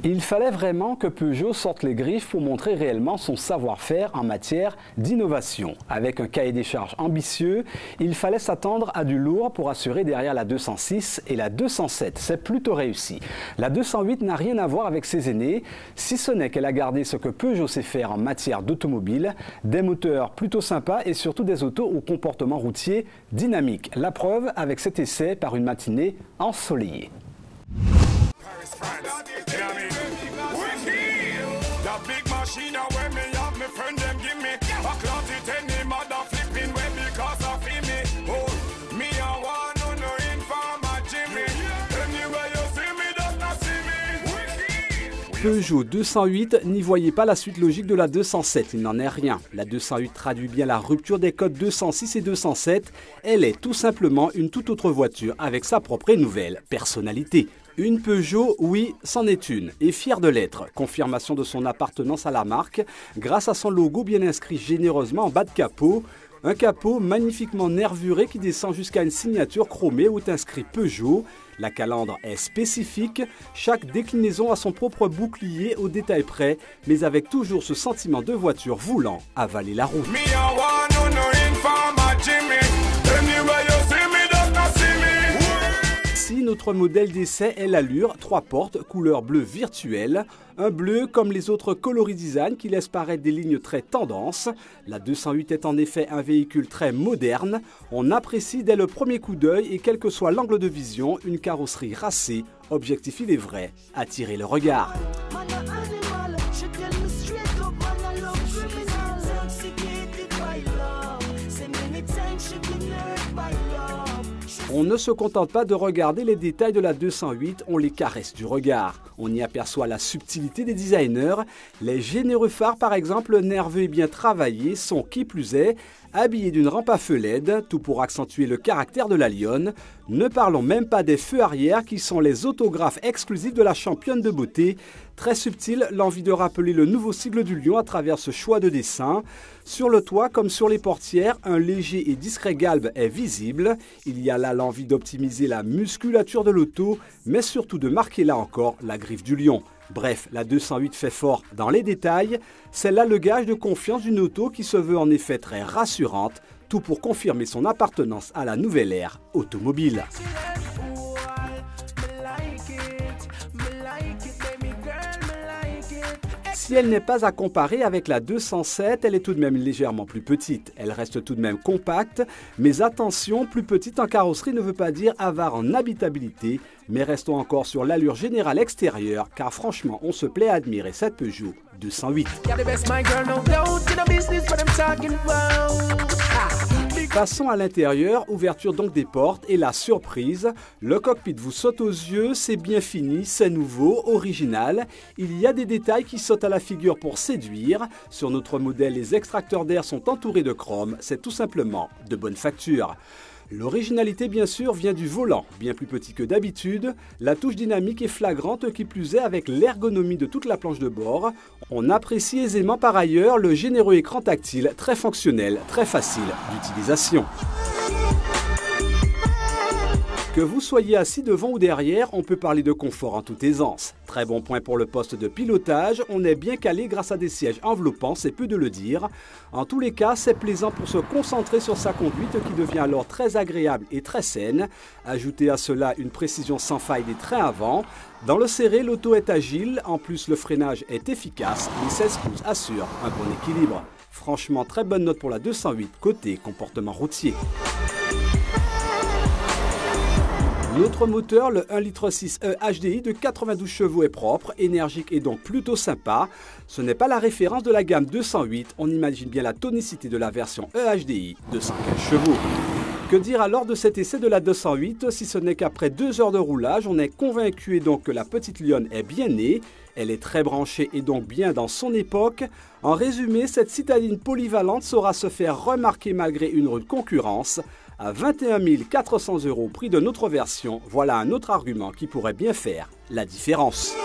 Il fallait vraiment que Peugeot sorte les griffes pour montrer réellement son savoir-faire en matière d'innovation. Avec un cahier des charges ambitieux, il fallait s'attendre à du lourd pour assurer derrière la 206 et la 207. C'est plutôt réussi. La 208 n'a rien à voir avec ses aînés, si ce n'est qu'elle a gardé ce que Peugeot sait faire en matière d'automobile, des moteurs plutôt sympas et surtout des autos au comportement routier dynamique. La preuve avec cet essai par une matinée ensoleillée. Peugeot 208 n'y voyait pas la suite logique de la 207, il n'en est rien. La 208 traduit bien la rupture des codes 206 et 207. Elle est tout simplement une toute autre voiture avec sa propre et nouvelle personnalité. Une Peugeot, oui, c'en est une, et fière de l'être. Confirmation de son appartenance à la marque grâce à son logo bien inscrit généreusement en bas de capot. Un capot magnifiquement nervuré qui descend jusqu'à une signature chromée où est inscrit Peugeot. La calandre est spécifique, chaque déclinaison a son propre bouclier au détail près, mais avec toujours ce sentiment de voiture voulant avaler la route. Notre modèle d'essai est l'Allure, 3 portes, couleur bleu virtuelle. Un bleu comme les autres coloris design qui laisse paraître des lignes très tendance. La 208 est en effet un véhicule très moderne. On apprécie dès le premier coup d'œil et quel que soit l'angle de vision, une carrosserie racée. Objectif, il est vrai, attirer le regard. On ne se contente pas de regarder les détails de la 208, on les caresse du regard. On y aperçoit la subtilité des designers. Les généreux phares, par exemple, nerveux et bien travaillés, sont qui plus est habillés d'une rampe à feu LED, tout pour accentuer le caractère de la lionne. Ne parlons même pas des feux arrière qui sont les autographes exclusifs de la championne de beauté. Très subtil, l'envie de rappeler le nouveau sigle du lion à travers ce choix de dessin. Sur le toit comme sur les portières, un léger et discret galbe est visible. Il y a là l'envie d'optimiser la musculature de l'auto, mais surtout de marquer là encore la griffe du lion. Bref, la 208 fait fort dans les détails. C'est là le gage de confiance d'une auto qui se veut en effet très rassurante, tout pour confirmer son appartenance à la nouvelle ère automobile. Si elle n'est pas à comparer avec la 207, elle est tout de même légèrement plus petite. Elle reste tout de même compacte, mais attention, plus petite en carrosserie ne veut pas dire avare en habitabilité, mais restons encore sur l'allure générale extérieure, car franchement, on se plaît à admirer cette Peugeot 208. Passons à l'intérieur, ouverture donc des portes et la surprise. Le cockpit vous saute aux yeux, c'est bien fini, c'est nouveau, original. Il y a des détails qui sautent à la figure pour séduire. Sur notre modèle, les extracteurs d'air sont entourés de chrome, c'est tout simplement de bonne facture. L'originalité, bien sûr, vient du volant, bien plus petit que d'habitude. La touche dynamique est flagrante, qui plus est avec l'ergonomie de toute la planche de bord. On apprécie aisément par ailleurs le généreux écran tactile, très fonctionnel, très facile d'utilisation. Que vous soyez assis devant ou derrière, on peut parler de confort en toute aisance. Très bon point pour le poste de pilotage, on est bien calé grâce à des sièges enveloppants, c'est peu de le dire. En tous les cas, c'est plaisant pour se concentrer sur sa conduite qui devient alors très agréable et très saine. Ajoutez à cela une précision sans faille des trains avant. Dans le serré, l'auto est agile, en plus le freinage est efficace, les 16 pouces assurent un bon équilibre. Franchement, très bonne note pour la 208 côté comportement routier. Notre moteur, le 1,6 L HDI de 92 chevaux est propre, énergique et donc plutôt sympa. Ce n'est pas la référence de la gamme 208, on imagine bien la tonicité de la version HDI de 115 chevaux. Que dire alors de cet essai de la 208, si ce n'est qu'après 2 heures de roulage, on est convaincu et donc que la petite lionne est bien née. Elle est très branchée et donc bien dans son époque. En résumé, cette citadine polyvalente saura se faire remarquer malgré une rude concurrence. À 21 400 € prix de notre version, voilà un autre argument qui pourrait bien faire la différence.